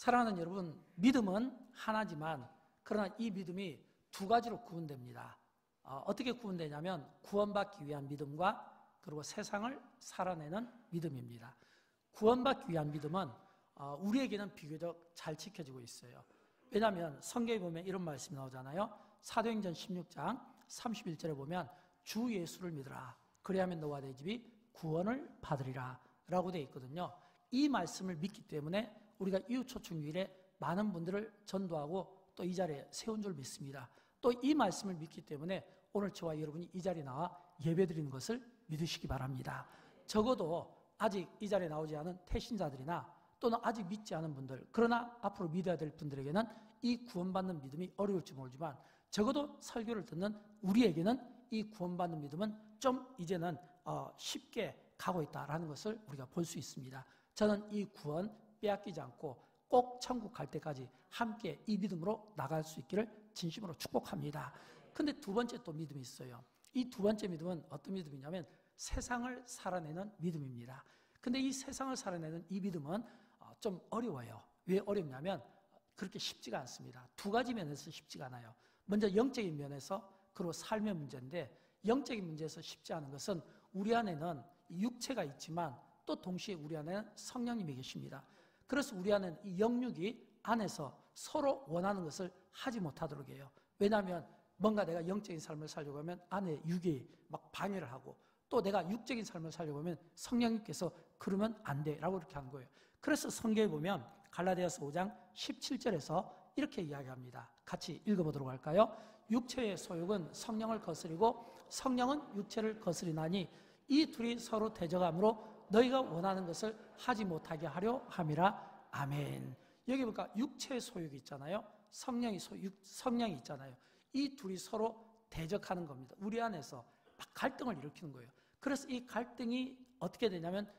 사랑하는 여러분, 믿음은 하나지만 그러나 이 믿음이 두 가지로 구분됩니다. 어떻게 구분되냐면 구원받기 위한 믿음과 그리고 세상을 살아내는 믿음입니다. 구원받기 위한 믿음은 우리에게는 비교적 잘 지켜지고 있어요. 왜냐하면 성경에 보면 이런 말씀이 나오잖아요. 사도행전 16장 31절에 보면 주 예수를 믿으라. 그리하면 너와 내 집이 구원을 받으리라 라고 되어 있거든요. 이 말씀을 믿기 때문에 우리가 이웃초청주일에 많은 분들을 전도하고 또 이 자리에 세운 줄 믿습니다. 또 이 말씀을 믿기 때문에 오늘 저와 여러분이 이 자리에 나와 예배드리는 것을 믿으시기 바랍니다. 적어도 아직 이 자리에 나오지 않은 태신자들이나 또는 아직 믿지 않은 분들, 그러나 앞으로 믿어야 될 분들에게는 이 구원받는 믿음이 어려울지 모르지만 적어도 설교를 듣는 우리에게는 이 구원받는 믿음은 좀 이제는 쉽게 가고 있다는 것을 우리가 볼 수 있습니다. 저는 이 구원 빼앗기지 않고 꼭 천국 갈 때까지 함께 이 믿음으로 나갈 수 있기를 진심으로 축복합니다. 근데 두 번째 또 믿음이 있어요. 이 두 번째 믿음은 어떤 믿음이냐면 세상을 살아내는 믿음입니다. 근데 이 세상을 살아내는 이 믿음은 좀 어려워요. 왜 어렵냐면 그렇게 쉽지가 않습니다. 두 가지 면에서 쉽지가 않아요. 먼저 영적인 면에서 그리고 삶의 문제인데 영적인 문제에서 쉽지 않은 것은 우리 안에는 육체가 있지만 또 동시에 우리 안에는 성령님이 계십니다. 그래서 우리 안에는 이 영육이 안에서 서로 원하는 것을 하지 못하도록 해요. 왜냐하면 뭔가 내가 영적인 삶을 살려고 하면 안에 육이 막 방해를 하고 또 내가 육적인 삶을 살려고 하면 성령님께서 그러면 안 돼라고 이렇게 한 거예요. 그래서 성경에 보면 갈라디아서 5장 17절에서 이렇게 이야기합니다. 같이 읽어보도록 할까요? 육체의 소욕은 성령을 거스리고 성령은 육체를 거스리나니 이 둘이 서로 대적함으로 너희가 원하는 것을 하지 못하게 하려 함이라. 아멘. 여기 보니까 육체의 소욕이 있잖아요. 성령이 있잖아요. 이 둘이 서로 대적하는 겁니다. 우리 안에서 막 갈등을 일으키는 거예요. 그래서 이 갈등이 어떻게 되냐면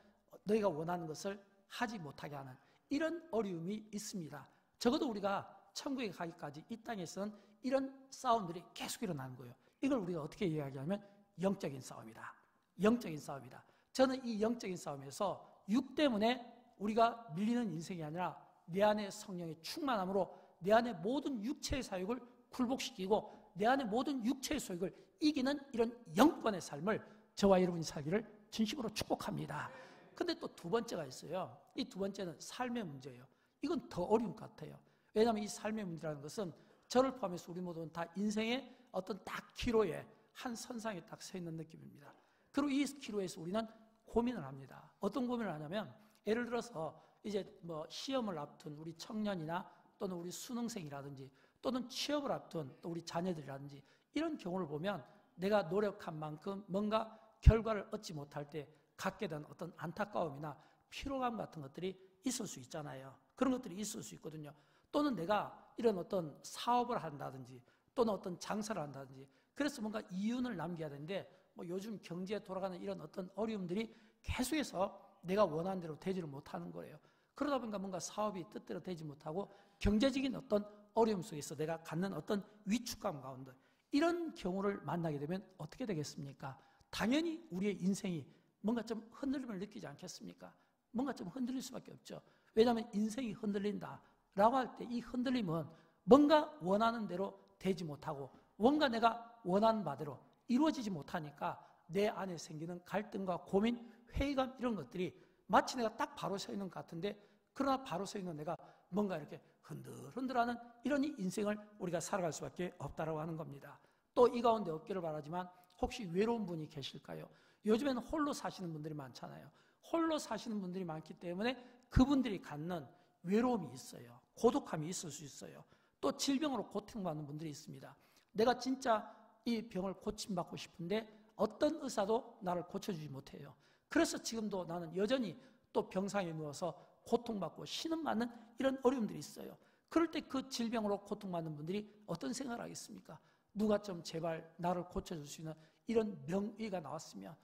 너희가 원하는 것을 하지 못하게 하는 이런 어려움이 있습니다. 적어도 우리가 천국에 가기까지 이 땅에서는 이런 싸움들이 계속 일어나는 거예요. 이걸 우리가 어떻게 이야기하면 영적인 싸움이다. 영적인 싸움이다. 저는 이 영적인 싸움에서 육 때문에 우리가 밀리는 인생이 아니라 내 안에 성령의 충만함으로 내 안에 모든 육체의 사욕을 굴복시키고 내 안에 모든 육체의 소욕을 이기는 이런 영권의 삶을 저와 여러분이 살기를 진심으로 축복합니다. 근데 또 두 번째가 있어요. 이 두 번째는 삶의 문제예요. 이건 더 어려운 것 같아요. 왜냐하면 이 삶의 문제라는 것은 저를 포함해서 우리 모두는 다 인생의 어떤 딱 기로에 한 선상에 딱 서 있는 느낌입니다. 그리고 이 기로에서 우리는 고민을 합니다. 어떤 고민을 하냐면 예를 들어서 이제 뭐 시험을 앞둔 우리 청년이나 또는 우리 수능생이라든지 또는 취업을 앞둔 또 우리 자녀들이라든지 이런 경우를 보면 내가 노력한 만큼 뭔가 결과를 얻지 못할 때 갖게 된 어떤 안타까움이나 피로감 같은 것들이 있을 수 있잖아요. 그런 것들이 있을 수 있거든요. 또는 내가 이런 어떤 사업을 한다든지 또는 어떤 장사를 한다든지 그래서 뭔가 이윤을 남겨야 되는데 뭐 요즘 경제에 돌아가는 이런 어떤 어려움들이 계속해서 내가 원하는 대로 되지를 못하는 거예요. 그러다 보니까 뭔가 사업이 뜻대로 되지 못하고 경제적인 어떤 어려움 속에서 내가 갖는 어떤 위축감 가운데 이런 경우를 만나게 되면 어떻게 되겠습니까? 당연히 우리의 인생이 뭔가 좀 흔들림을 느끼지 않겠습니까? 뭔가 좀 흔들릴 수밖에 없죠. 왜냐하면 인생이 흔들린다라고 할 때 이 흔들림은 뭔가 원하는 대로 되지 못하고 뭔가 내가 원하는 바대로 이루어지지 못하니까 내 안에 생기는 갈등과 고민, 회의감 이런 것들이 마치 내가 딱 바로 서 있는 것 같은데 그러나 바로 서 있는 내가 뭔가 이렇게 흔들흔들하는 이런 인생을 우리가 살아갈 수밖에 없다라고 하는 겁니다. 또 이 가운데 없기를 바라지만 혹시 외로운 분이 계실까요? 요즘에는 홀로 사시는 분들이 많잖아요. 홀로 사시는 분들이 많기 때문에 그분들이 갖는 외로움이 있어요. 고독함이 있을 수 있어요. 또 질병으로 고통받는 분들이 있습니다. 내가 진짜 이 병을 고침받고 싶은데 어떤 의사도 나를 고쳐주지 못해요. 그래서 지금도 나는 여전히 또 병상에 누워서 고통받고 신음맞는 이런 어려움들이 있어요. 그럴 때 그 질병으로 고통받는 분들이 어떤 생각을 하겠습니까? 누가 좀 제발 나를 고쳐줄 수 있는 이런 명의가 나왔으면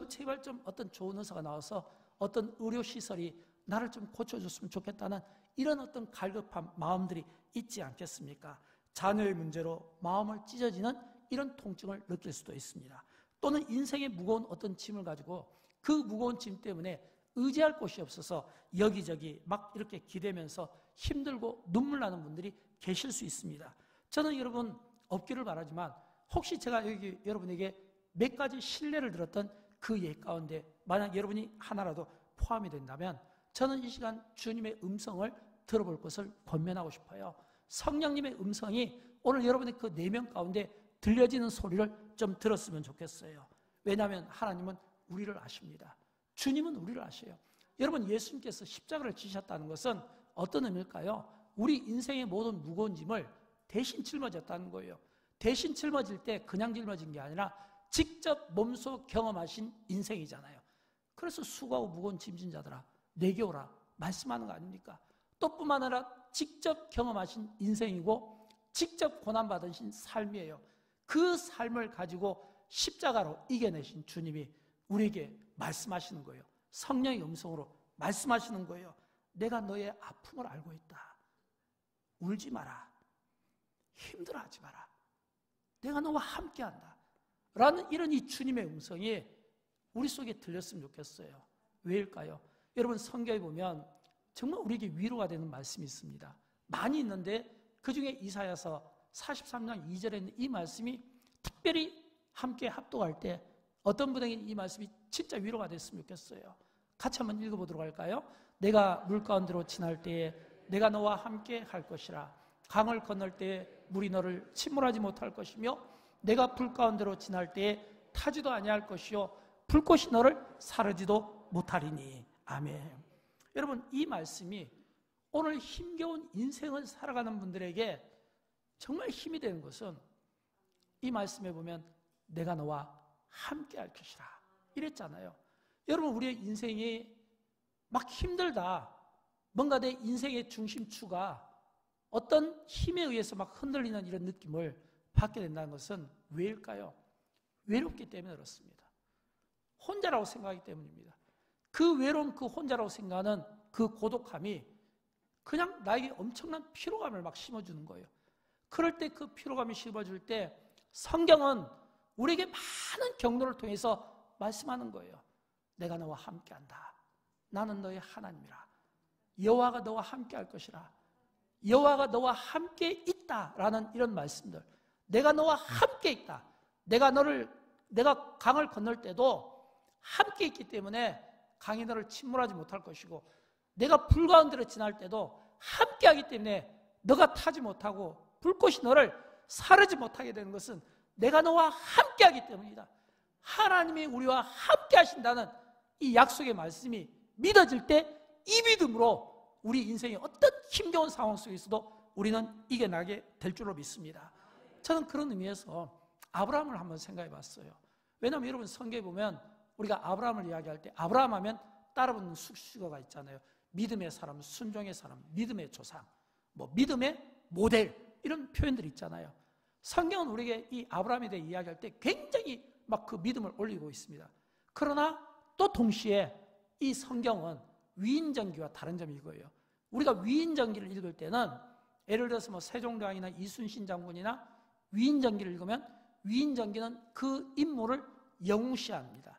제발 좀 어떤 좋은 의사가 나와서 어떤 의료시설이 나를 좀 고쳐줬으면 좋겠다는 이런 어떤 갈급한 마음들이 있지 않겠습니까? 자녀의 문제로 마음을 찢어지는 이런 통증을 느낄 수도 있습니다. 또는 인생의 무거운 어떤 짐을 가지고 그 무거운 짐 때문에 의지할 곳이 없어서 여기저기 막 이렇게 기대면서 힘들고 눈물 나는 분들이 계실 수 있습니다. 저는 여러분 없기를 바라지만 혹시 제가 여기 여러분에게 몇 가지 신뢰를 들었던 그 예 가운데 만약 여러분이 하나라도 포함이 된다면 저는 이 시간 주님의 음성을 들어볼 것을 권면하고 싶어요. 성령님의 음성이 오늘 여러분의 그 내면 가운데 들려지는 소리를 좀 들었으면 좋겠어요. 왜냐하면 하나님은 우리를 아십니다. 주님은 우리를 아셔요. 여러분, 예수님께서 십자가를 지셨다는 것은 어떤 의미일까요? 우리 인생의 모든 무거운 짐을 대신 짊어졌다는 거예요. 대신 짊어질 때 그냥 짊어진 게 아니라 직접 몸소 경험하신 인생이잖아요. 그래서 수고하고 무거운 짐진 자들아 내게 오라 말씀하는 거 아닙니까? 또 뿐만 아니라 직접 경험하신 인생이고 직접 고난받으신 삶이에요. 그 삶을 가지고 십자가로 이겨내신 주님이 우리에게 말씀하시는 거예요. 성령의 음성으로 말씀하시는 거예요. 내가 너의 아픔을 알고 있다. 울지 마라. 힘들어하지 마라. 내가 너와 함께한다. 라는 이런 이 주님의 음성이 우리 속에 들렸으면 좋겠어요. 왜일까요? 여러분, 성경에 보면 정말 우리에게 위로가 되는 말씀이 있습니다. 많이 있는데 그 중에 이사야서 43장 2절에 있는 이 말씀이 특별히 함께 합독할 때 어떤 분에게 이 말씀이 진짜 위로가 됐으면 좋겠어요. 같이 한번 읽어보도록 할까요? 내가 물 가운데로 지날 때에 내가 너와 함께 할 것이라. 강을 건널 때에 물이 너를 침몰하지 못할 것이며 내가 불 가운데로 지날 때에 타지도 아니할 것이요 불꽃이 너를 사르지도 못하리니. 아멘. 여러분, 이 말씀이 오늘 힘겨운 인생을 살아가는 분들에게 정말 힘이 되는 것은 이 말씀에 보면 내가 너와 함께 할 것이라 이랬잖아요. 여러분, 우리의 인생이 막 힘들다, 뭔가 내 인생의 중심추가 어떤 힘에 의해서 막 흔들리는 이런 느낌을 받게 된다는 것은 왜일까요? 외롭기 때문에 그렇습니다. 혼자라고 생각하기 때문입니다. 그 외로움, 그 혼자라고 생각하는 그 고독함이 그냥 나에게 엄청난 피로감을 막 심어주는 거예요. 그럴 때 그 피로감이 심어줄 때 성경은 우리에게 많은 경로를 통해서 말씀하는 거예요. 내가 너와 함께한다. 나는 너의 하나님이라. 여호와가 너와 함께할 것이라. 여호와가 너와 함께 있다라는 이런 말씀들. 내가 너와 함께 있다. 내가 강을 건널 때도 함께 있기 때문에 강이 너를 침몰하지 못할 것이고 내가 불 가운데로 지날 때도 함께 하기 때문에 너가 타지 못하고 불꽃이 너를 사르지 못하게 되는 것은 내가 너와 함께 하기 때문이다. 하나님이 우리와 함께 하신다는 이 약속의 말씀이 믿어질 때 이 믿음으로 우리 인생의 어떤 힘겨운 상황 속에서도 우리는 이겨나게 될 줄로 믿습니다. 저는 그런 의미에서 아브라함을 한번 생각해 봤어요. 왜냐하면 여러분 성경에 보면 우리가 아브라함을 이야기할 때 아브라함 하면 따라붙는 수식어가 있잖아요. 믿음의 사람, 순종의 사람, 믿음의 조상, 믿음의 모델 이런 표현들이 있잖아요. 성경은 우리에게 이 아브라함에 대해 이야기할 때 굉장히 막 그 믿음을 올리고 있습니다. 그러나 또 동시에 이 성경은 위인전기와 다른 점이 이거예요. 우리가 위인전기를 읽을 때는 예를 들어서 세종대왕이나 이순신 장군이나 위인전기를 읽으면 위인전기는 그 인물을 영웅시합니다.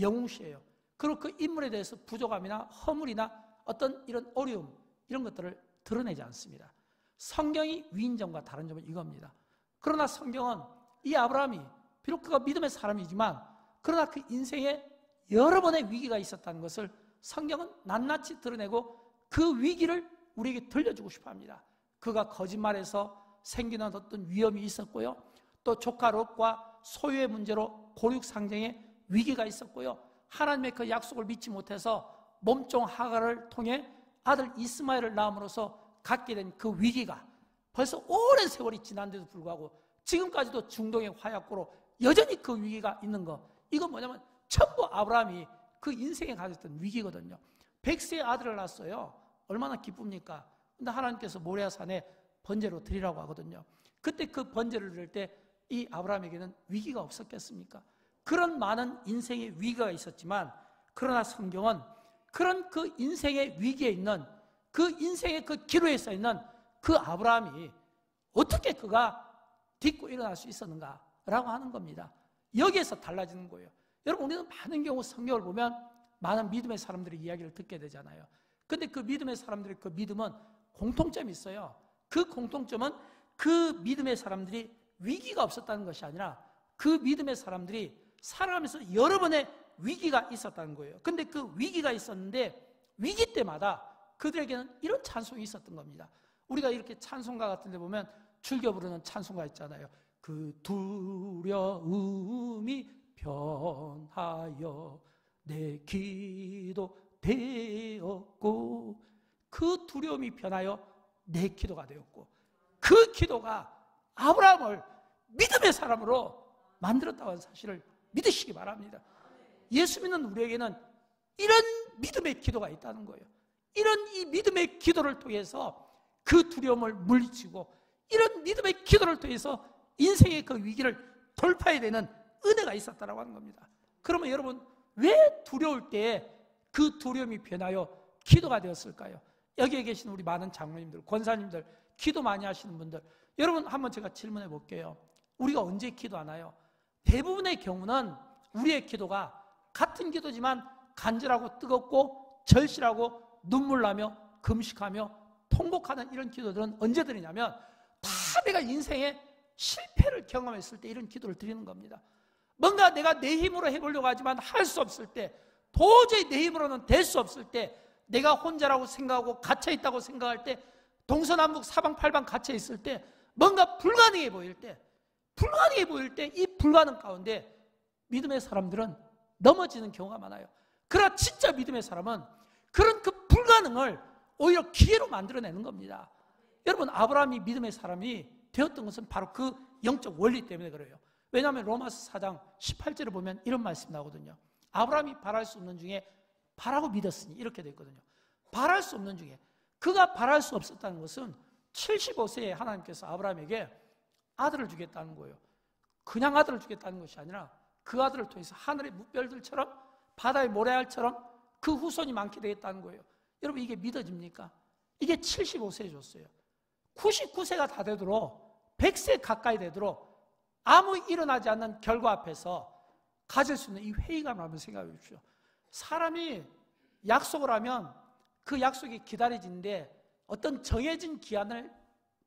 영웅시해요. 그리고 그 인물에 대해서 부족함이나 허물이나 어떤 이런 어려움 이런 것들을 드러내지 않습니다. 성경이 위인전과 다른 점은 이겁니다. 그러나 성경은 이 아브라함이 비록 그가 믿음의 사람이지만 그러나 그 인생에 여러 번의 위기가 있었다는 것을 성경은 낱낱이 드러내고 그 위기를 우리에게 들려주고 싶어합니다. 그가 거짓말에서 생기는 어떤 위험이 있었고요. 또 조카 롯과 소유의 문제로 고륙상쟁의 위기가 있었고요. 하나님의 그 약속을 믿지 못해서 몸종 하갈을 통해 아들 이스마엘을 낳음으로써 갖게 된 그 위기가 벌써 오랜 세월이 지난데도 불구하고 지금까지도 중동의 화약고로 여전히 그 위기가 있는 거. 이건 뭐냐면 전부 아브라함이 그 인생에 가졌던 위기거든요. 100세의 아들을 낳았어요. 얼마나 기쁩니까? 근데 하나님께서 모리아산에 번제로 드리라고 하거든요. 그때 그 번제를 드릴 때 이 아브라함에게는 위기가 없었겠습니까? 그런 많은 인생의 위기가 있었지만 그러나 성경은 그런 그 인생의 위기에 있는 그 인생의 그 기로에 서 있는 그 아브라함이 어떻게 그가 딛고 일어날 수 있었는가라고 하는 겁니다. 여기에서 달라지는 거예요. 여러분, 우리는 많은 경우 성경을 보면 많은 믿음의 사람들의 이야기를 듣게 되잖아요. 근데 그 믿음의 사람들의 그 믿음은 공통점이 있어요. 그 공통점은 그 믿음의 사람들이 위기가 없었다는 것이 아니라 그 믿음의 사람들이 살아가면서 여러 번의 위기가 있었다는 거예요. 근데 그 위기가 있었는데 위기 때마다 그들에게는 이런 찬송이 있었던 겁니다. 우리가 이렇게 찬송가 같은 데 보면 즐겨 부르는 찬송가 있잖아요. 그 두려움이 변하여 내 기도 되었고, 그 두려움이 변하여 내 기도가 되었고, 그 기도가 아브라함을 믿음의 사람으로 만들었다는 사실을 믿으시기 바랍니다. 예수 믿는 우리에게는 이런 믿음의 기도가 있다는 거예요. 이런 이 믿음의 기도를 통해서 그 두려움을 물리치고, 이런 믿음의 기도를 통해서 인생의 그 위기를 돌파해야 되는 은혜가 있었다라고 하는 겁니다. 그러면 여러분, 왜 두려울 때에 그 두려움이 변하여 기도가 되었을까요? 여기에 계신 우리 많은 장로님들, 권사님들, 기도 많이 하시는 분들, 여러분 한번 제가 질문해 볼게요. 우리가 언제 기도하나요? 대부분의 경우는 우리의 기도가 같은 기도지만 간절하고 뜨겁고 절실하고 눈물 나며 금식하며 통곡하는 이런 기도들은 언제 드리냐면 다 내가 인생에 실패를 경험했을 때 이런 기도를 드리는 겁니다. 뭔가 내가 내 힘으로 해보려고 하지만 할 수 없을 때, 도저히 내 힘으로는 될 수 없을 때, 내가 혼자라고 생각하고 갇혀있다고 생각할 때, 동서남북 사방팔방 갇혀있을 때, 뭔가 불가능해 보일 때, 이 불가능 가운데 믿음의 사람들은 넘어지는 경우가 많아요. 그러나 진짜 믿음의 사람은 그런 그 불가능을 오히려 기회로 만들어내는 겁니다. 여러분, 아브라함이 믿음의 사람이 되었던 것은 바로 그 영적 원리 때문에 그래요. 왜냐하면 로마서 4장 18절을 보면 이런 말씀이 나오거든요. 아브라함이 바랄 수 없는 중에 바라고 믿었으니, 이렇게 되어 있거든요. 바랄 수 없는 중에, 그가 바랄 수 없었다는 것은 75세에 하나님께서 아브라함에게 아들을 주겠다는 거예요. 그냥 아들을 주겠다는 것이 아니라 그 아들을 통해서 하늘의 뭇별들처럼 바다의 모래알처럼 그 후손이 많게 되겠다는 거예요. 여러분, 이게 믿어집니까? 이게 75세에 줬어요. 99세가 다 되도록, 100세 가까이 되도록 아무 일어나지 않는 결과 앞에서 가질 수 있는 이 회의감을 한번 생각해 주십시오. 사람이 약속을 하면 그 약속이 기다려지는데 어떤 정해진 기한을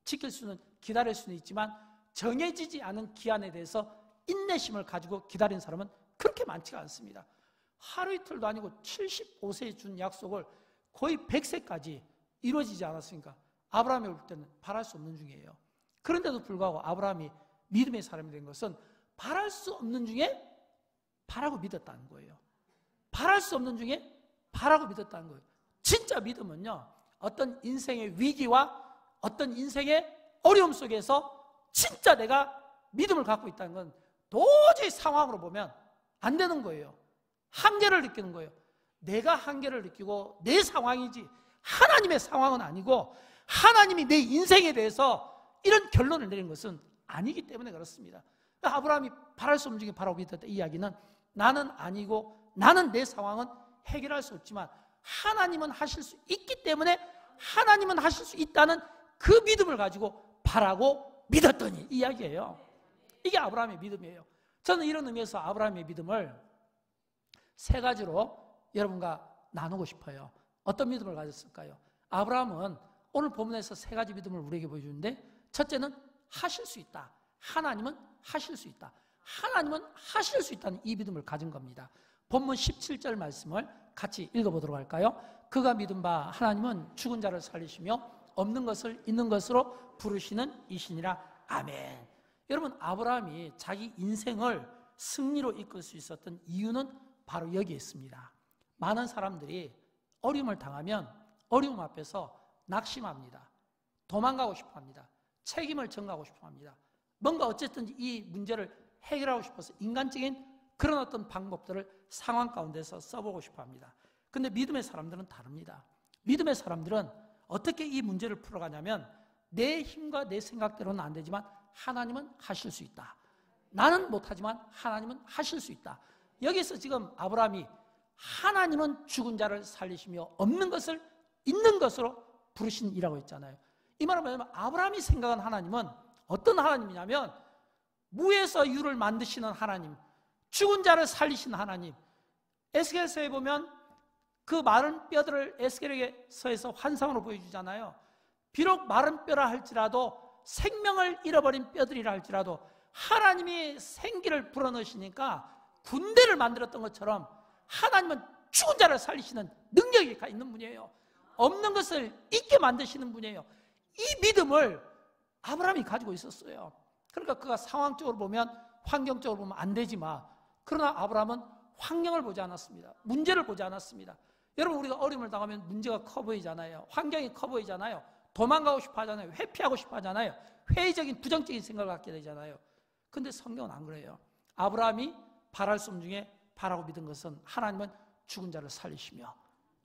지킬 수는, 기다릴 수는 있지만 정해지지 않은 기한에 대해서 인내심을 가지고 기다린 사람은 그렇게 많지가 않습니다. 하루 이틀도 아니고 75세에 준 약속을 거의 100세까지 이루어지지 않았으니까 아브라함이 올 때는 바랄 수 없는 중이에요. 그런데도 불구하고 아브라함이 믿음의 사람이 된 것은 바랄 수 없는 중에 바라고 믿었다는 거예요. 바랄 수 없는 중에 바라고 믿었다는 거예요. 진짜 믿음은요, 어떤 인생의 위기와 어떤 인생의 어려움 속에서 진짜 내가 믿음을 갖고 있다는 건 도저히 상황으로 보면 안 되는 거예요. 한계를 느끼는 거예요. 내가 한계를 느끼고 내 상황이지 하나님의 상황은 아니고, 하나님이 내 인생에 대해서 이런 결론을 내린 것은 아니기 때문에 그렇습니다. 아브라함이 바랄 수 없는 중에 바라고 믿었다, 이 이야기는 나는 아니고, 나는 내 상황은 해결할 수 없지만 하나님은 하실 수 있기 때문에, 하나님은 하실 수 있다는 그 믿음을 가지고 바라고 믿었더니, 이 이야기예요. 이게 아브라함의 믿음이에요. 저는 이런 의미에서 아브라함의 믿음을 세 가지로 여러분과 나누고 싶어요. 어떤 믿음을 가졌을까요? 아브라함은 오늘 본문에서 세 가지 믿음을 우리에게 보여주는데, 첫째는 하실 수 있다. 하나님은 하실 수 있다. 하나님은 하실 수 있다는 이 믿음을 가진 겁니다. 본문 17절 말씀을 같이 읽어보도록 할까요? 그가 믿은 바 하나님은 죽은 자를 살리시며 없는 것을 있는 것으로 부르시는 이시니라. 아멘. 여러분, 아브라함이 자기 인생을 승리로 이끌 수 있었던 이유는 바로 여기에 있습니다. 많은 사람들이 어려움을 당하면 어려움 앞에서 낙심합니다. 도망가고 싶어합니다. 책임을 전가하고 싶어합니다. 뭔가 어쨌든 이 문제를 해결하고 싶어서 인간적인 그런 어떤 방법들을 상황 가운데서 써보고 싶어합니다. 근데 믿음의 사람들은 다릅니다. 믿음의 사람들은 어떻게 이 문제를 풀어가냐면, 내 힘과 내 생각대로는 안 되지만 하나님은 하실 수 있다. 나는 못하지만 하나님은 하실 수 있다. 여기서 지금 아브라함이 하나님은 죽은 자를 살리시며 없는 것을 있는 것으로 부르신 이라고 했잖아요. 이 말은 뭐냐면, 아브라함이 생각한 하나님은 어떤 하나님이냐면 무에서 유를 만드시는 하나님, 죽은 자를 살리시는 하나님. 에스겔서에 보면 그 마른 뼈들을 에스겔에게서에서 환상으로 보여주잖아요. 비록 마른 뼈라 할지라도, 생명을 잃어버린 뼈들이라 할지라도 하나님이 생기를 불어넣으시니까 군대를 만들었던 것처럼 하나님은 죽은 자를 살리시는 능력이 있는 분이에요. 없는 것을 있게 만드시는 분이에요. 이 믿음을 아브라함이 가지고 있었어요. 그러니까 그가 상황적으로 보면, 환경적으로 보면 안 되지만, 그러나 아브라함은 환경을 보지 않았습니다. 문제를 보지 않았습니다. 여러분, 우리가 어려움을 당하면 문제가 커 보이잖아요. 환경이 커 보이잖아요. 도망가고 싶어 하잖아요. 회피하고 싶어 하잖아요. 회의적인 부정적인 생각을 갖게 되잖아요. 근데 성경은 안 그래요. 아브라함이 바랄 수 없는 중에 바라고 믿은 것은 하나님은 죽은 자를 살리시며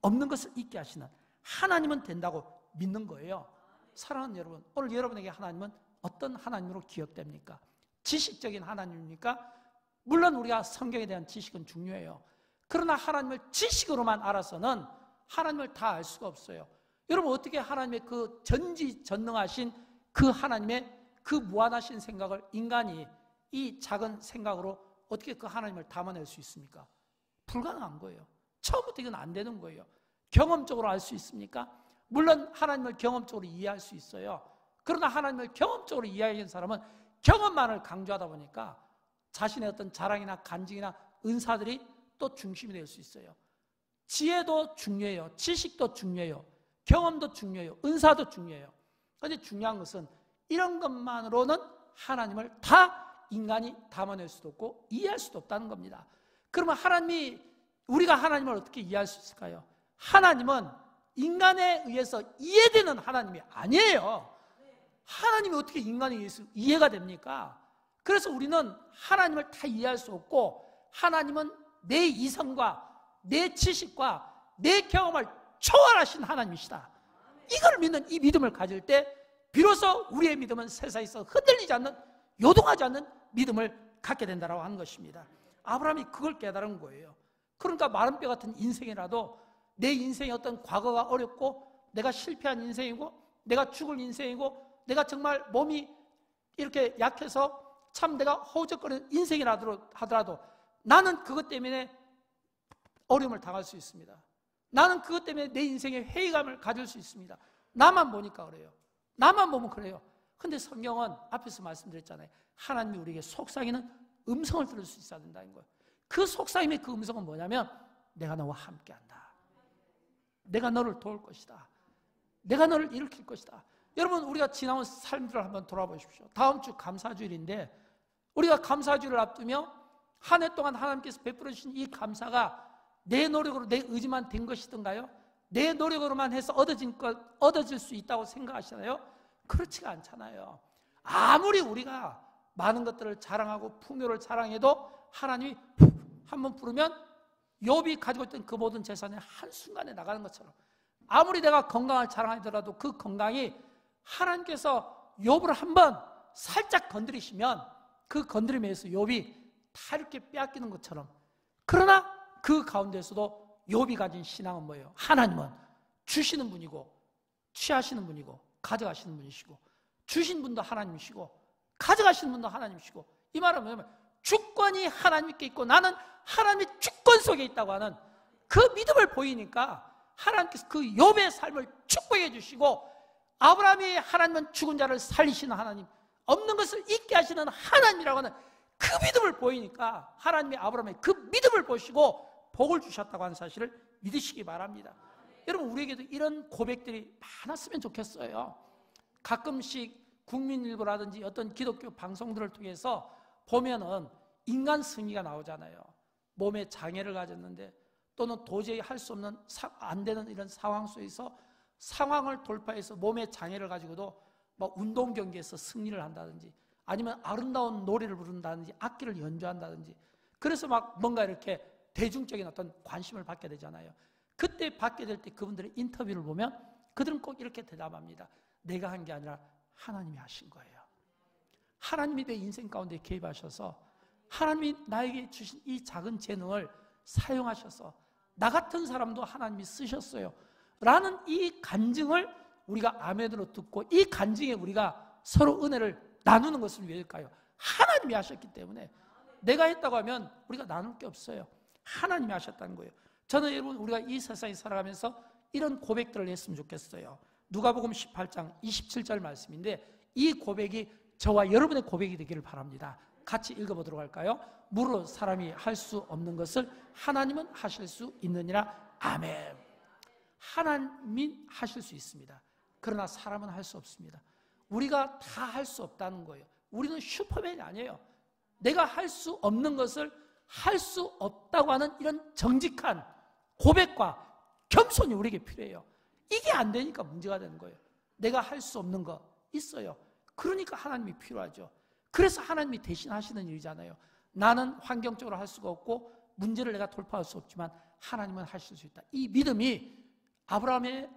없는 것을 있게 하시는 하나님은 된다고 믿는 거예요. 사랑하는 여러분, 오늘 여러분에게 하나님은 어떤 하나님으로 기억됩니까? 지식적인 하나님입니까? 물론 우리가 성경에 대한 지식은 중요해요. 그러나 하나님을 지식으로만 알아서는 하나님을 다 알 수가 없어요. 여러분, 어떻게 하나님의 그 전지전능하신 그 하나님의 그 무한하신 생각을 인간이 이 작은 생각으로 어떻게 그 하나님을 담아낼 수 있습니까? 불가능한 거예요. 처음부터 이건 안 되는 거예요. 경험적으로 알 수 있습니까? 물론 하나님을 경험적으로 이해할 수 있어요. 그러나 하나님을 경험적으로 이해하는 사람은 경험만을 강조하다 보니까 자신의 어떤 자랑이나 간증이나 은사들이 또 중심이 될 수 있어요. 지혜도 중요해요. 지식도 중요해요. 경험도 중요해요. 은사도 중요해요. 그런데 중요한 것은 이런 것만으로는 하나님을 다 인간이 담아낼 수도 없고 이해할 수도 없다는 겁니다. 그러면 우리가 하나님을 어떻게 이해할 수 있을까요? 하나님은 인간에 의해서 이해되는 하나님이 아니에요. 하나님이 어떻게 인간에 의해서 이해가 됩니까? 그래서 우리는 하나님을 다 이해할 수 없고, 하나님은 내 이성과 내 지식과 내 경험을 초월하신 하나님이시다. 이걸 믿는 이 믿음을 가질 때 비로소 우리의 믿음은 세상에서 흔들리지 않는, 요동하지 않는 믿음을 갖게 된다고 하는 것입니다. 아브라함이 그걸 깨달은 거예요. 그러니까 마른 뼈 같은 인생이라도 내 인생의 어떤 과거가 어렵고 내가 실패한 인생이고 내가 죽을 인생이고 내가 정말 몸이 이렇게 약해서 참 내가 허우적거리는 인생이라도 하더라도 나는 그것 때문에 어려움을 당할 수 있습니다. 나는 그것 때문에 내 인생에 회의감을 가질 수 있습니다. 나만 보니까 그래요. 나만 보면 그래요. 근데 성경은 앞에서 말씀드렸잖아요. 하나님이 우리에게 속삭이는 음성을 들을 수 있어야 된다는 거예요. 그 속삭임의 그 음성은 뭐냐면, 내가 너와 함께한다. 내가 너를 도울 것이다. 내가 너를 일으킬 것이다. 여러분, 우리가 지나온 삶들을 한번 돌아보십시오. 다음 주 감사주일인데 우리가 감사주일을 앞두며 한 해 동안 하나님께서 베풀어 주신 이 감사가 내 노력으로 내 의지만 된 것이던가요? 내 노력으로만 해서 얻어질 수 있다고 생각하시나요? 그렇지가 않잖아요. 아무리 우리가 많은 것들을 자랑하고 풍요를 자랑해도 하나님이 한번 부르면 욥이 가지고 있던 그 모든 재산이 한순간에 나가는 것처럼, 아무리 내가 건강을 자랑하더라도 그 건강이 하나님께서 욥을 한번 살짝 건드리시면 그 건드림에 의해서 욥이 다 이렇게 빼앗기는 것처럼, 그러나 그 가운데서도 욥이 가진 신앙은 뭐예요? 하나님은 주시는 분이고 취하시는 분이고 가져가시는 분이시고, 주신 분도 하나님이시고 가져가시는 분도 하나님이시고, 이 말은 뭐냐면 주권이 하나님께 있고 나는 하나님의 주권 속에 있다고 하는 그 믿음을 보이니까 하나님께서 그 욥의 삶을 축복해 주시고, 아브라함이 하나님은 죽은 자를 살리시는 하나님, 없는 것을 있게 하시는 하나님이라고 하는 그 믿음을 보이니까 하나님이 아브라함의 그 믿음을 보시고 복을 주셨다고 하는 사실을 믿으시기 바랍니다. 여러분, 우리에게도 이런 고백들이 많았으면 좋겠어요. 가끔씩 국민일보라든지 어떤 기독교 방송들을 통해서 보면은 인간 승리가 나오잖아요. 몸에 장애를 가졌는데 또는 도저히 할 수 없는 안 되는 이런 상황 속에서 상황을 돌파해서 몸에 장애를 가지고도 막 운동 경기에서 승리를 한다든지, 아니면 아름다운 노래를 부른다든지 악기를 연주한다든지, 그래서 막 뭔가 이렇게 대중적인 어떤 관심을 받게 되잖아요. 그때 받게 될 때 그분들의 인터뷰를 보면 그들은 꼭 이렇게 대답합니다. 내가 한 게 아니라 하나님이 하신 거예요. 하나님이 내 인생 가운데 개입하셔서 하나님이 나에게 주신 이 작은 재능을 사용하셔서 나 같은 사람도 하나님이 쓰셨어요 라는 이 간증을 우리가 아멘으로 듣고, 이 간증에 우리가 서로 은혜를 나누는 것은 왜일까요? 하나님이 하셨기 때문에. 내가 했다고 하면 우리가 나눌 게 없어요. 하나님이 하셨다는 거예요. 저는 여러분, 우리가 이 세상에 살아가면서 이런 고백들을 했으면 좋겠어요. 누가복음 18장 27절 말씀인데 이 고백이 저와 여러분의 고백이 되기를 바랍니다. 같이 읽어보도록 할까요? 무릇 사람이 할 수 없는 것을 하나님은 하실 수 있느니라. 아멘. 하나님이 하실 수 있습니다. 그러나 사람은 할 수 없습니다. 우리가 다 할 수 없다는 거예요. 우리는 슈퍼맨이 아니에요. 내가 할 수 없는 것을 할 수 없다고 하는 이런 정직한 고백과 겸손이 우리에게 필요해요. 이게 안 되니까 문제가 되는 거예요. 내가 할 수 없는 거 있어요. 그러니까 하나님이 필요하죠. 그래서 하나님이 대신 하시는 일이잖아요. 나는 환경적으로 할 수가 없고 문제를 내가 돌파할 수 없지만 하나님은 하실 수 있다. 이 믿음이 아브라함의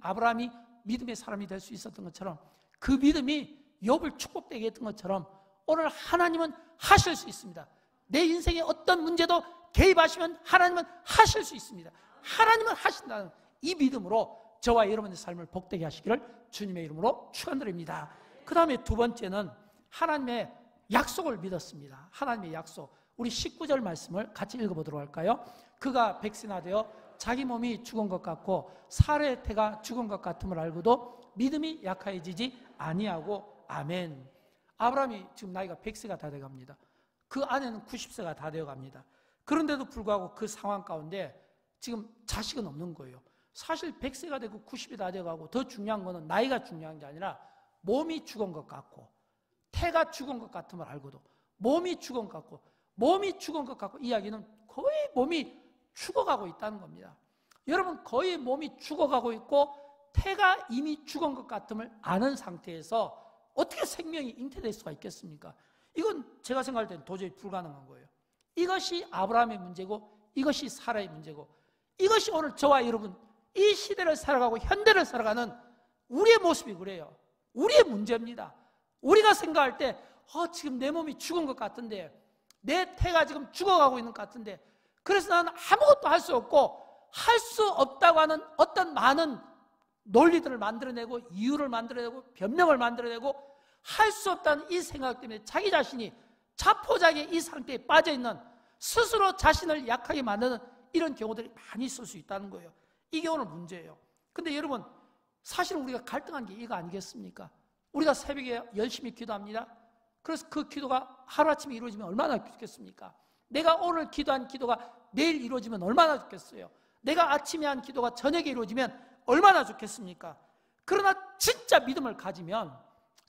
아브라함이 믿음의 사람이 될 수 있었던 것처럼, 그 믿음이 욥을 축복되게 했던 것처럼 오늘 하나님은 하실 수 있습니다. 내 인생의 어떤 문제도 개입하시면 하나님은 하실 수 있습니다. 하나님은 하신다는 이 믿음으로 저와 여러분의 삶을 복되게 하시기를 주님의 이름으로 축원드립니다. 그 다음에 두 번째는 하나님의 약속을 믿었습니다. 하나님의 약속. 우리 19절 말씀을 같이 읽어보도록 할까요? 그가 백세나 되어 자기 몸이 죽은 것 같고 사례의 태가 죽은 것 같음을 알고도 믿음이 약해지지 아니하고. 아멘. 아브라함이 지금 나이가 100세가 다 돼갑니다. 그 아내는 90세가 다 되어갑니다. 그런데도 불구하고 그 상황 가운데 지금 자식은 없는 거예요. 사실 100세가 되고 90이 다 돼가고 더 중요한 거는 나이가 중요한 게 아니라 몸이 죽은 것 같고 태가 죽은 것 같음을 알고도 몸이 죽은 것 같고, 몸이 죽은 것 같고 이야기는 거의 몸이 죽어가고 있다는 겁니다. 여러분, 거의 몸이 죽어가고 있고 태가 이미 죽은 것 같음을 아는 상태에서 어떻게 생명이 잉태될 수가 있겠습니까? 이건 제가 생각할 때는 도저히 불가능한 거예요. 이것이 아브라함의 문제고 이것이 사라의 문제고 이것이 오늘 저와 여러분 이 시대를 살아가고 현대를 살아가는 우리의 모습이 그래요. 우리의 문제입니다. 우리가 생각할 때 지금 내 몸이 죽은 것 같은데, 내 태가 지금 죽어가고 있는 것 같은데, 그래서 나는 아무것도 할 수 없고 할 수 없다고 하는 어떤 많은 논리들을 만들어내고 이유를 만들어내고 변명을 만들어내고 할 수 없다는 이 생각 때문에 자기 자신이 자포자기의 이 상태에 빠져있는, 스스로 자신을 약하게 만드는 이런 경우들이 많이 있을 수 있다는 거예요. 이게 오늘 문제예요. 근데 여러분, 사실은 우리가 갈등한 게 이거 아니겠습니까? 우리가 새벽에 열심히 기도합니다. 그래서 그 기도가 하루아침에 이루어지면 얼마나 좋겠습니까? 내가 오늘 기도한 기도가 내일 이루어지면 얼마나 좋겠어요? 내가 아침에 한 기도가 저녁에 이루어지면 얼마나 좋겠습니까? 그러나 진짜 믿음을 가지면,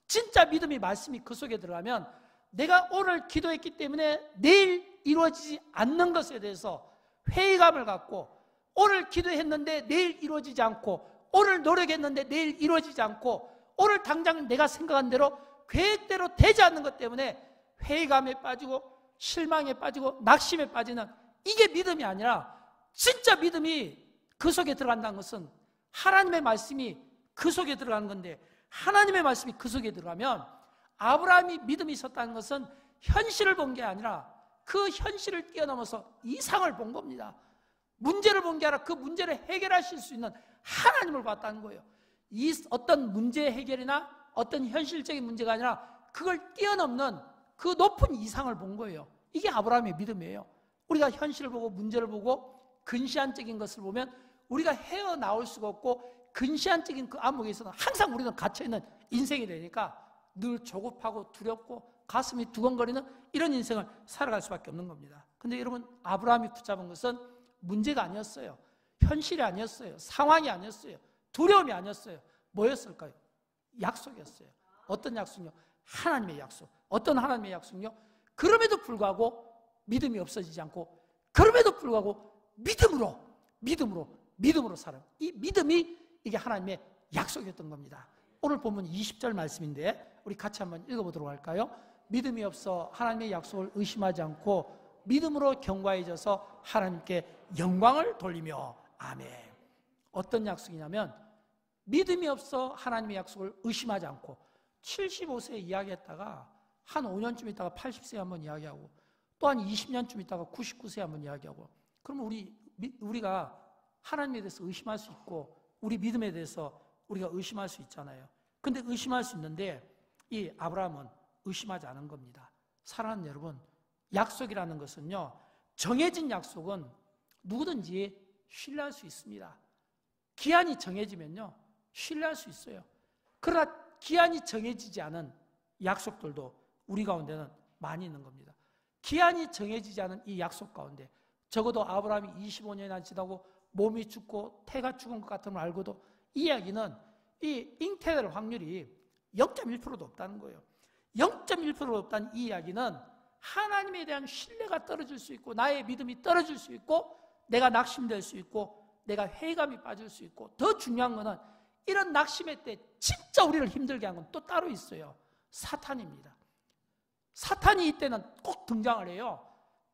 진짜 믿음이 말씀이 그 속에 들어가면 내가 오늘 기도했기 때문에 내일 이루어지지 않는 것에 대해서 회의감을 갖고, 오늘 기도했는데 내일 이루어지지 않고, 오늘 노력했는데 내일 이루어지지 않고, 오늘 당장 내가 생각한 대로 계획대로 되지 않는 것 때문에 회의감에 빠지고 실망에 빠지고 낙심에 빠지는, 이게 믿음이 아니라 진짜 믿음이 그 속에 들어간다는 것은 하나님의 말씀이 그 속에 들어가는 건데, 하나님의 말씀이 그 속에 들어가면 아브라함이 믿음이 있었다는 것은 현실을 본 게 아니라 그 현실을 뛰어넘어서 이상을 본 겁니다. 문제를 본 게 아니라 그 문제를 해결하실 수 있는 하나님을 봤다는 거예요. 이 어떤 문제 해결이나 어떤 현실적인 문제가 아니라 그걸 뛰어넘는 그 높은 이상을 본 거예요. 이게 아브라함의 믿음이에요. 우리가 현실을 보고 문제를 보고 근시안적인 것을 보면 우리가 헤어나올 수가 없고, 근시안적인 그 암흑에서는 항상 우리는 갇혀있는 인생이 되니까 늘 조급하고 두렵고 가슴이 두근거리는 이런 인생을 살아갈 수밖에 없는 겁니다. 근데 여러분, 아브라함이 붙잡은 것은 문제가 아니었어요. 현실이 아니었어요. 상황이 아니었어요. 두려움이 아니었어요. 뭐였을까요? 약속이었어요. 어떤 약속이요? 하나님의 약속. 어떤 하나님의 약속이요? 그럼에도 불구하고 믿음이 없어지지 않고, 그럼에도 불구하고 믿음으로 살아요. 이 믿음이 이게 하나님의 약속이었던 겁니다. 오늘 본문 20절 말씀인데 우리 같이 한번 읽어보도록 할까요? 믿음이 없어 하나님의 약속을 의심하지 않고 믿음으로 견고해져서 하나님께 영광을 돌리며. 아멘. 어떤 약속이냐면, 믿음이 없어 하나님의 약속을 의심하지 않고 75세에 이야기했다가 한 5년쯤 있다가 80세에 한번 이야기하고 또 한 20년쯤 있다가 99세에 한번 이야기하고, 그러면 우리가 하나님에 대해서 의심할 수 있고 우리 믿음에 대해서 우리가 의심할 수 있잖아요. 근데 의심할 수 있는데 이 아브라함은 의심하지 않은 겁니다. 사랑하는 여러분, 약속이라는 것은요, 정해진 약속은 누구든지 신뢰할 수 있습니다. 기한이 정해지면요, 신뢰할 수 있어요. 그러나 기한이 정해지지 않은 약속들도 우리 가운데는 많이 있는 겁니다. 기한이 정해지지 않은 이 약속 가운데 적어도 아브라함이 25년이나 지나고 몸이 죽고 태가 죽은 것 같은 걸 알고도 이 이야기는 이 잉태될 확률이 0.1%도 없다는 거예요. 0.1%도 없다는 이 이야기는 하나님에 대한 신뢰가 떨어질 수 있고 나의 믿음이 떨어질 수 있고 내가 낙심될 수 있고 내가 회의감이 빠질 수 있고 더 중요한 거는 이런 낙심의 때 진짜 우리를 힘들게 한 건 또 따로 있어요. 사탄입니다. 사탄이 이때는 꼭 등장을 해요.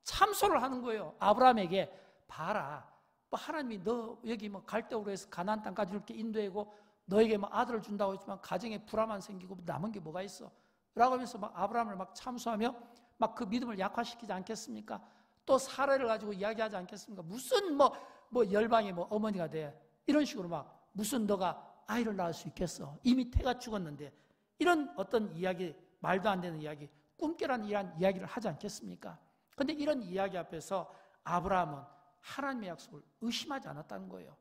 참소를 하는 거예요. 아브라함에게 봐라. 뭐 하나님이 너 여기 뭐 갈대오로 해서 가나안 땅까지 이렇게 인도하고 너에게 뭐 아들을 준다고 했지만 가정에 불화만 생기고 남은 게 뭐가 있어? 라고 하면서 막 아브라함을 막 참소하며 막 그 믿음을 약화시키지 않겠습니까? 또 사례를 가지고 이야기하지 않겠습니까? 무슨 뭐 열방의 뭐 어머니가 돼. 이런 식으로 막 무슨 너가 아이를 낳을 수 있겠어. 이미 태가 죽었는데. 이런 어떤 이야기, 말도 안 되는 이야기, 꿈깨라는 이런 이야기를 하지 않겠습니까? 그런데 이런 이야기 앞에서 아브라함은 하나님의 약속을 의심하지 않았다는 거예요.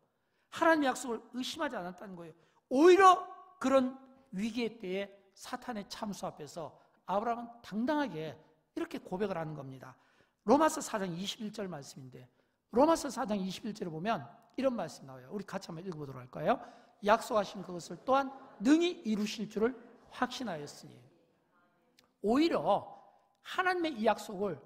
하나님의 약속을 의심하지 않았다는 거예요. 오히려 그런 위기의 때에 사탄의 참수 앞에서 아브라함은 당당하게 이렇게 고백을 하는 겁니다. 로마서 4장 21절 말씀인데 로마서 4장 21절에 보면 이런 말씀이 나와요. 우리 같이 한번 읽어보도록 할까요? 약속하신 그것을 또한 능히 이루실 줄을 확신하였으니. 오히려 하나님의 이 약속을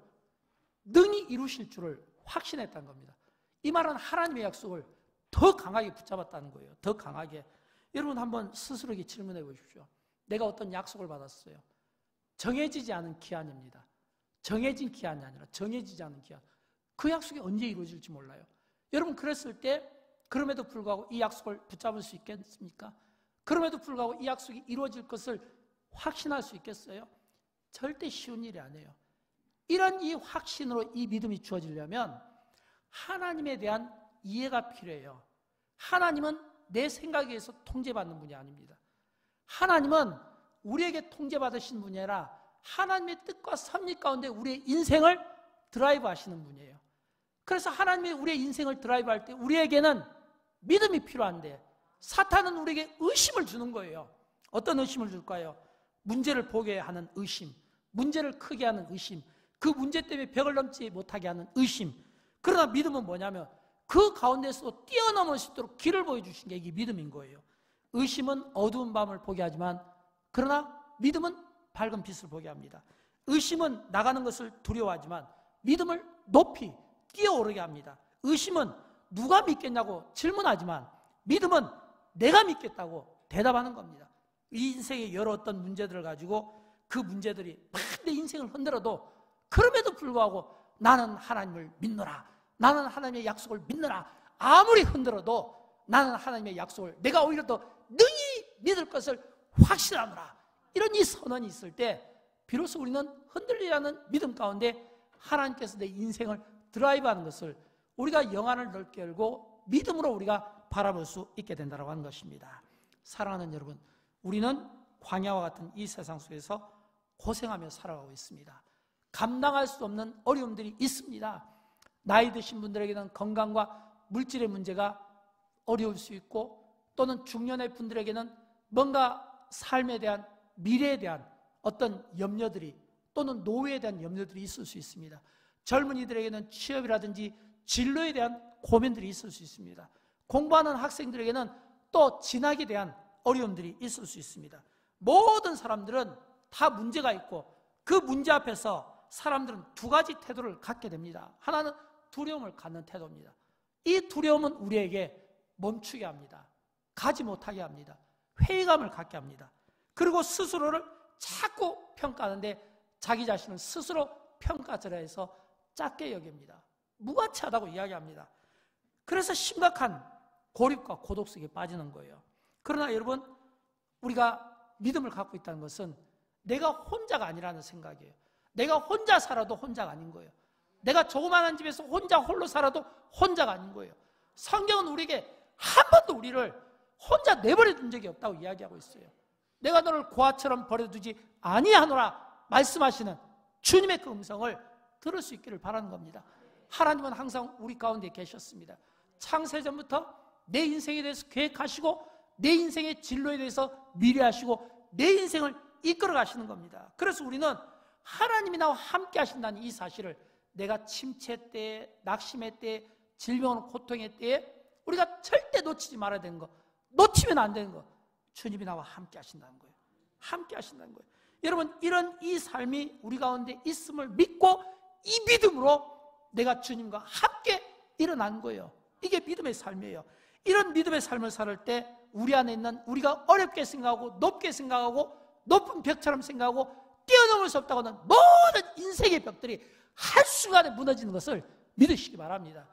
능히 이루실 줄을 확신했다는 겁니다. 이 말은 하나님의 약속을 더 강하게 붙잡았다는 거예요. 더 강하게. 여러분 한번 스스로에게 질문해 보십시오. 내가 어떤 약속을 받았어요. 정해지지 않은 기한입니다. 정해진 기한이 아니라 정해지지 않은 기한. 그 약속이 언제 이루어질지 몰라요. 여러분 그랬을 때 그럼에도 불구하고 이 약속을 붙잡을 수 있겠습니까? 그럼에도 불구하고 이 약속이 이루어질 것을 확신할 수 있겠어요? 절대 쉬운 일이 아니에요. 이런 이 확신으로 이 믿음이 주어지려면 하나님에 대한 이해가 필요해요. 하나님은 내 생각에 의해서 통제받는 분이 아닙니다. 하나님은 우리에게 통제받으신 분이 아니라 하나님의 뜻과 섭리 가운데 우리의 인생을 드라이브 하시는 분이에요. 그래서 하나님이 우리의 인생을 드라이브 할 때 우리에게는 믿음이 필요한데 사탄은 우리에게 의심을 주는 거예요. 어떤 의심을 줄까요? 문제를 보게 하는 의심, 문제를 크게 하는 의심, 그 문제 때문에 벽을 넘지 못하게 하는 의심. 그러나 믿음은 뭐냐면 그 가운데서 뛰어넘을 수 있도록 길을 보여주신 게 이게 믿음인 거예요. 의심은 어두운 밤을 보게 하지만 그러나 믿음은 밝은 빛을 보게 합니다. 의심은 나가는 것을 두려워하지만 믿음을 높이 뛰어오르게 합니다. 의심은 누가 믿겠냐고 질문하지만 믿음은 내가 믿겠다고 대답하는 겁니다. 이 인생의 여러 어떤 문제들을 가지고 그 문제들이 막 내 인생을 흔들어도 그럼에도 불구하고 나는 하나님을 믿노라. 나는 하나님의 약속을 믿노라. 아무리 흔들어도 나는 하나님의 약속을 내가 오히려 더 능히 믿을 것을 확신하노라. 이런 이 선언이 있을 때 비로소 우리는 흔들리지 않는 믿음 가운데 하나님께서 내 인생을 드라이브하는 것을 우리가 영안을 넓게 열고 믿음으로 우리가 바라볼 수 있게 된다고 하는 것입니다. 사랑하는 여러분, 우리는 광야와 같은 이 세상 속에서 고생하며 살아가고 있습니다. 감당할 수 없는 어려움들이 있습니다. 나이 드신 분들에게는 건강과 물질의 문제가 어려울 수 있고 또는 중년의 분들에게는 뭔가 삶에 대한 미래에 대한 어떤 염려들이 또는 노후에 대한 염려들이 있을 수 있습니다. 젊은이들에게는 취업이라든지 진로에 대한 고민들이 있을 수 있습니다. 공부하는 학생들에게는 또 진학에 대한 어려움들이 있을 수 있습니다. 모든 사람들은 다 문제가 있고 그 문제 앞에서 사람들은 두 가지 태도를 갖게 됩니다. 하나는 두려움을 갖는 태도입니다. 이 두려움은 우리에게 멈추게 합니다. 가지 못하게 합니다. 회의감을 갖게 합니다. 그리고 스스로를 자꾸 평가하는데 자기 자신을 스스로 평가절하해서 작게 여깁니다. 무가치하다고 이야기합니다. 그래서 심각한 고립과 고독 속에 빠지는 거예요. 그러나 여러분, 우리가 믿음을 갖고 있다는 것은 내가 혼자가 아니라는 생각이에요. 내가 혼자 살아도 혼자가 아닌 거예요. 내가 조그마한 집에서 혼자 홀로 살아도 혼자가 아닌 거예요. 성경은 우리에게 한 번도 우리를 혼자 내버려 둔 적이 없다고 이야기하고 있어요. 내가 너를 고아처럼 버려두지 아니하노라 말씀하시는 주님의 그 음성을 들을 수 있기를 바라는 겁니다. 하나님은 항상 우리 가운데 계셨습니다. 창세전부터 내 인생에 대해서 계획하시고 내 인생의 진로에 대해서 미래하시고 내 인생을 이끌어 가시는 겁니다. 그래서 우리는 하나님이 나와 함께 하신다는 이 사실을 내가 침체 때에, 낙심의 때에, 질병 고통의 때에 우리가 절대 놓치지 말아야 되는 거, 놓치면 안 되는 거, 주님이 나와 함께 하신다는 거예요. 함께 하신다는 거예요. 여러분, 이런 이 삶이 우리 가운데 있음을 믿고 이 믿음으로 내가 주님과 함께 일어난 거예요. 이게 믿음의 삶이에요. 이런 믿음의 삶을 살 때 우리 안에 있는, 우리가 어렵게 생각하고 높게 생각하고 높은 벽처럼 생각하고 뛰어넘을 수 없다고 하는 모든 인생의 벽들이 한순간에 무너지는 것을 믿으시기 바랍니다.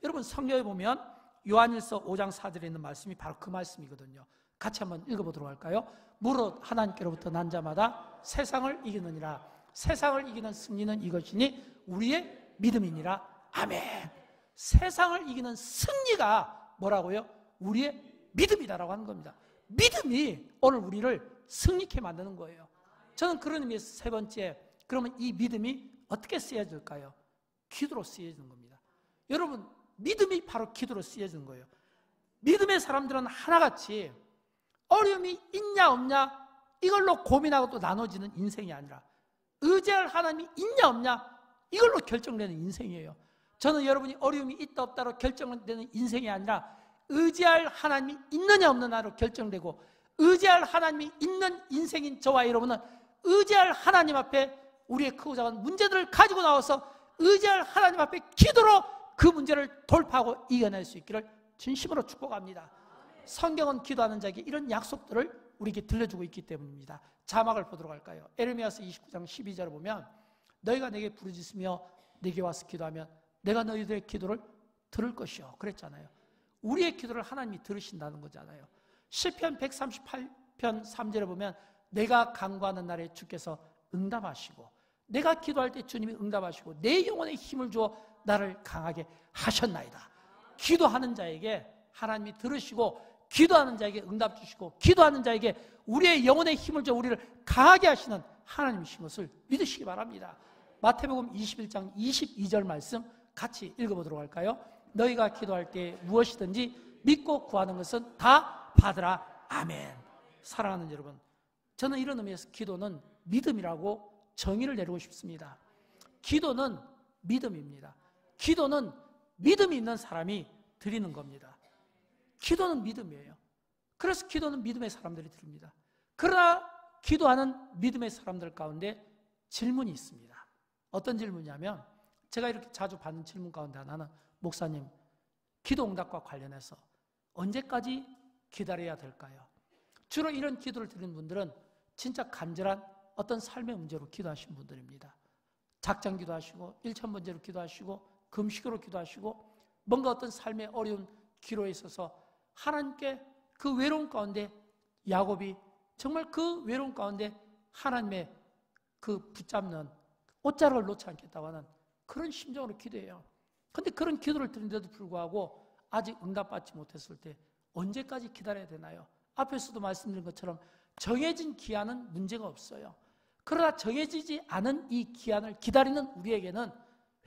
여러분, 성경에 보면 요한일서 5장 4절에 있는 말씀이 바로 그 말씀이거든요. 같이 한번 읽어보도록 할까요? 무릇 하나님께로부터 난 자마다 세상을 이기느니라. 세상을 이기는 승리는 이것이니 우리의 믿음이니라. 아멘. 세상을 이기는 승리가 뭐라고요? 우리의 믿음이다라고 하는 겁니다. 믿음이 오늘 우리를 승리케 만드는 거예요. 저는 그런 의미에서 세 번째, 그러면 이 믿음이 어떻게 쓰여질까요? 기도로 쓰여지는 겁니다. 여러분, 믿음이 바로 기도로 쓰여지는 거예요. 믿음의 사람들은 하나같이 어려움이 있냐 없냐 이걸로 고민하고 또 나눠지는 인생이 아니라 의지할 하나님이 있냐 없냐 이걸로 결정되는 인생이에요. 저는 여러분이 어려움이 있다 없다로 결정되는 인생이 아니라 의지할 하나님이 있느냐 없느냐로 결정되고, 의지할 하나님이 있는 인생인 저와 여러분은 의지할 하나님 앞에 우리의 크고 작은 문제들을 가지고 나와서 의지할 하나님 앞에 기도로 그 문제를 돌파하고 이겨낼 수 있기를 진심으로 축복합니다. 성경은 기도하는 자에게 이런 약속들을 우리에게 들려주고 있기 때문입니다. 자막을 보도록 할까요? 에레미야서 29장 12절을 보면 너희가 내게 부르짖으며 내게 와서 기도하면 내가 너희들의 기도를 들을 것이요 그랬잖아요. 우리의 기도를 하나님이 들으신다는 거잖아요. 시편 138편 3절에 보면 내가 간구하는 날에 주께서 응답하시고, 내가 기도할 때 주님이 응답하시고 내 영혼에 힘을 주어 나를 강하게 하셨나이다. 기도하는 자에게 하나님이 들으시고 기도하는 자에게 응답 주시고 기도하는 자에게 우리의 영혼에 힘을 주어 우리를 강하게 하시는 하나님이신 것을 믿으시기 바랍니다. 마태복음 21장 22절 말씀 같이 읽어보도록 할까요? 너희가 기도할 때 무엇이든지 믿고 구하는 것은 다 받으라. 아멘. 사랑하는 여러분, 저는 이런 의미에서 기도는 믿음이라고 정의를 내리고 싶습니다. 기도는 믿음입니다. 기도는 믿음이 있는 사람이 드리는 겁니다. 기도는 믿음이에요. 그래서 기도는 믿음의 사람들이 드립니다. 그러나 기도하는 믿음의 사람들 가운데 질문이 있습니다. 어떤 질문이냐면, 제가 이렇게 자주 받는 질문 가운데 하나는, 목사님, 기도 응답과 관련해서 언제까지 기다려야 될까요? 주로 이런 기도를 드리는 분들은 진짜 간절한 어떤 삶의 문제로 기도하신 분들입니다. 작정 기도하시고 일천번제로 기도하시고 금식으로 기도하시고 뭔가 어떤 삶의 어려운 기로에 있어서 하나님께 그 외로움 가운데 야곱이 정말 그 외로움 가운데 하나님의 그 붙잡는 옷자락을 놓지 않겠다고 하는 그런 심정으로 기도해요. 그런데 그런 기도를 드린데도 불구하고 아직 응답받지 못했을 때 언제까지 기다려야 되나요? 앞에서도 말씀드린 것처럼 정해진 기한은 문제가 없어요. 그러나 정해지지 않은 이 기한을 기다리는 우리에게는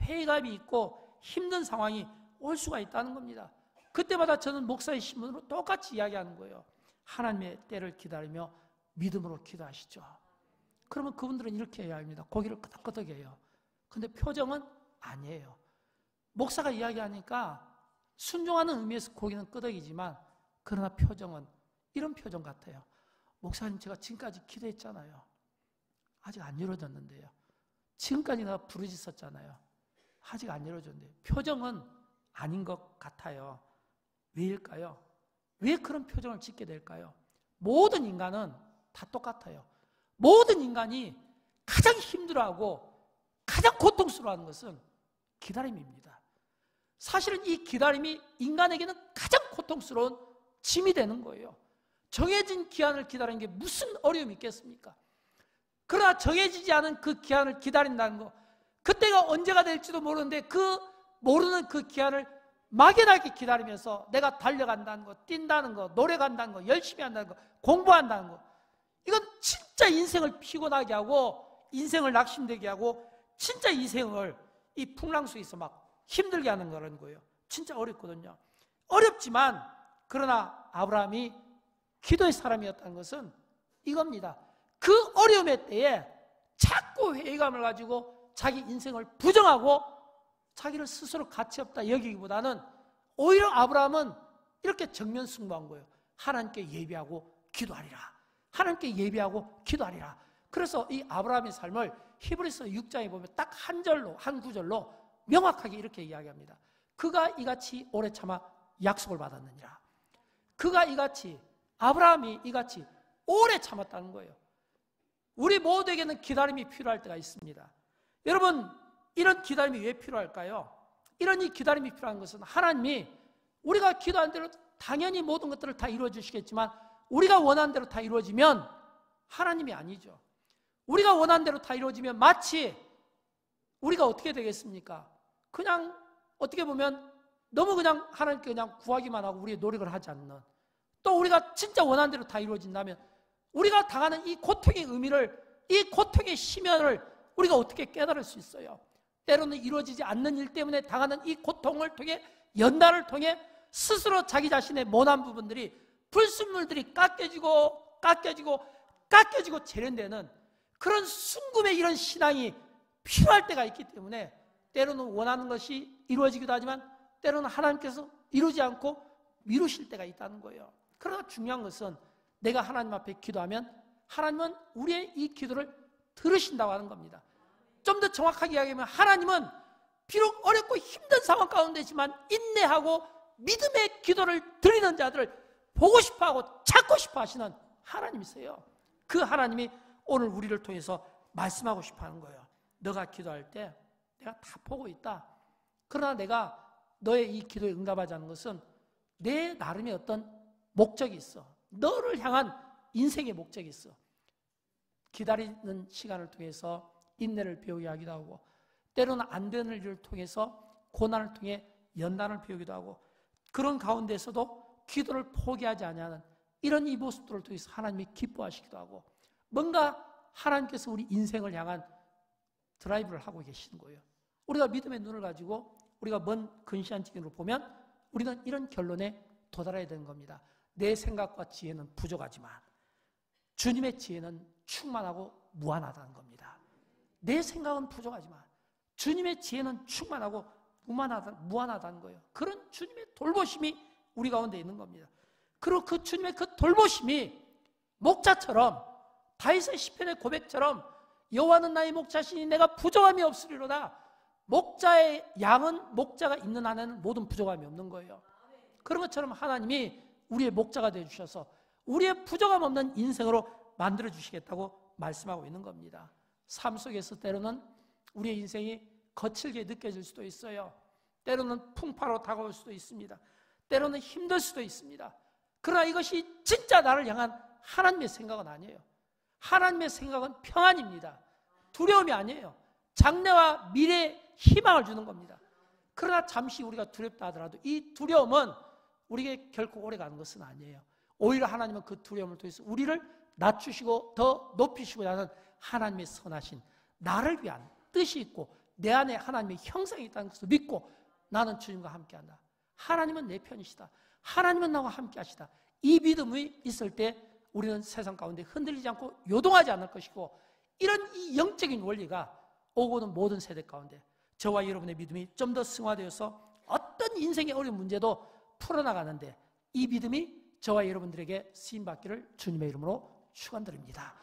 회의감이 있고 힘든 상황이 올 수가 있다는 겁니다. 그때마다 저는 목사의 신분으로 똑같이 이야기하는 거예요. 하나님의 때를 기다리며 믿음으로 기도하시죠. 그러면 그분들은 이렇게 해야 합니다. 고개를 끄덕끄덕해요. 근데 표정은 아니에요. 목사가 이야기하니까 순종하는 의미에서 고개는 끄덕이지만 그러나 표정은 이런 표정 같아요. 목사님, 제가 지금까지 기도했잖아요. 아직 안 이루어졌는데요. 지금까지 내가 부르짖었잖아요. 아직 안 이루어졌는데요. 표정은 아닌 것 같아요. 왜일까요? 왜 그런 표정을 짓게 될까요? 모든 인간은 다 똑같아요. 모든 인간이 가장 힘들어하고 가장 고통스러워하는 것은 기다림입니다. 사실은 이 기다림이 인간에게는 가장 고통스러운 짐이 되는 거예요. 정해진 기한을 기다리는 게 무슨 어려움이 있겠습니까? 그러나 정해지지 않은 그 기한을 기다린다는 거, 그때가 언제가 될지도 모르는데 그 모르는 그 기한을 막연하게 기다리면서 내가 달려간다는 거, 뛴다는 거, 노래 간다는 거, 열심히 한다는 거, 공부한다는 거, 이건 진짜 인생을 피곤하게 하고 인생을 낙심되게 하고 진짜 인생을 이 풍랑 속에서 막 힘들게 하는 거라는 거예요. 진짜 어렵거든요. 어렵지만 그러나 아브라함이 기도의 사람이었다는 것은 이겁니다. 그 어려움의 때에 자꾸 회의감을 가지고 자기 인생을 부정하고 자기를 스스로 가치없다 여기기보다는 오히려 아브라함은 이렇게 정면 승부한 거예요. 하나님께 예비하고 기도하리라. 하나님께 예비하고 기도하리라. 그래서 이 아브라함의 삶을 히브리서 6장에 보면 딱 한 절로, 한 구절로 명확하게 이렇게 이야기합니다. 그가 이같이 오래 참아 약속을 받았느니라. 그가 이같이, 아브라함이 이같이 오래 참았다는 거예요. 우리 모두에게는 기다림이 필요할 때가 있습니다. 여러분, 이런 기다림이 왜 필요할까요? 이런 이 기다림이 필요한 것은 하나님이 우리가 기도한 대로 당연히 모든 것들을 다 이루어 주시겠지만 우리가 원하는 대로 다 이루어지면 하나님이 아니죠. 우리가 원하는 대로 다 이루어지면 마치 우리가 어떻게 되겠습니까? 그냥 어떻게 보면 너무 그냥 하나님께 그냥 구하기만 하고 우리의 노력을 하지 않는, 또 우리가 진짜 원하는 대로 다 이루어진다면 우리가 당하는 이 고통의 의미를, 이 고통의 심연을 우리가 어떻게 깨달을 수 있어요? 때로는 이루어지지 않는 일 때문에 당하는 이 고통을 통해, 연단을 통해 스스로 자기 자신의 모난 부분들이, 불순물들이 깎여지고 재련되는 그런 순금의 이런 신앙이 필요할 때가 있기 때문에 때로는 원하는 것이 이루어지기도 하지만 때로는 하나님께서 이루지 않고 미루실 때가 있다는 거예요. 그러나 중요한 것은 내가 하나님 앞에 기도하면 하나님은 우리의 이 기도를 들으신다고 하는 겁니다. 좀 더 정확하게 이야기하면 하나님은 비록 어렵고 힘든 상황 가운데지만 인내하고 믿음의 기도를 드리는 자들을 보고 싶어하고 찾고 싶어 하시는 하나님이세요. 그 하나님이 오늘 우리를 통해서 말씀하고 싶어 하는 거예요. 너가 기도할 때 내가 다 보고 있다. 그러나 내가 너의 이 기도에 응답하지 않는 것은 내 나름의 어떤 목적이 있어. 너를 향한 인생의 목적이 있어. 기다리는 시간을 통해서 인내를 배우게 하기도 하고, 때로는 안 되는 일을 통해서 고난을 통해 연단을 배우기도 하고, 그런 가운데서도 기도를 포기하지 않냐는 이런 이 모습들을 통해서 하나님이 기뻐하시기도 하고, 뭔가 하나님께서 우리 인생을 향한 드라이브를 하고 계시는 거예요. 우리가 믿음의 눈을 가지고 우리가 먼 근시한 지경으로 보면 우리는 이런 결론에 도달해야 되는 겁니다. 내 생각과 지혜는 부족하지만 주님의 지혜는 충만하고 무한하다는 겁니다. 내 생각은 부족하지만 주님의 지혜는 충만하고 무한하다는 거예요. 그런 주님의 돌보심이 우리 가운데 있는 겁니다. 그리고 그 주님의 그 돌보심이 목자처럼, 다윗의 시편의 고백처럼 여호와는 나의 목자시니 내가 부족함이 없으리로다. 목자의 양은 목자가 있는 한에는 모든 부족함이 없는 거예요. 그런 것처럼 하나님이 우리의 목자가 되어주셔서 우리의 부족함 없는 인생으로 만들어 주시겠다고 말씀하고 있는 겁니다. 삶 속에서 때로는 우리의 인생이 거칠게 느껴질 수도 있어요. 때로는 풍파로 다가올 수도 있습니다. 때로는 힘들 수도 있습니다. 그러나 이것이 진짜 나를 향한 하나님의 생각은 아니에요. 하나님의 생각은 평안입니다. 두려움이 아니에요. 장래와 미래에 희망을 주는 겁니다. 그러나 잠시 우리가 두렵다 하더라도 이 두려움은 우리에게 결코 오래 가는 것은 아니에요. 오히려 하나님은 그 두려움을 통해서 우리를 낮추시고 더 높이시고자 하는 하나님의 선하신, 나를 위한 뜻이 있고 내 안에 하나님의 형상이 있다는 것을 믿고 나는 주님과 함께한다. 하나님은 내 편이시다. 하나님은 나와 함께하시다. 이 믿음이 있을 때 우리는 세상 가운데 흔들리지 않고 요동하지 않을 것이고, 이런 이 영적인 원리가 오고는 모든 세대 가운데 저와 여러분의 믿음이 좀 더 승화되어서 어떤 인생의 어려운 문제도 풀어나가는데 이 믿음이 저와 여러분들에게 쓰임받기를 주님의 이름으로 축원드립니다.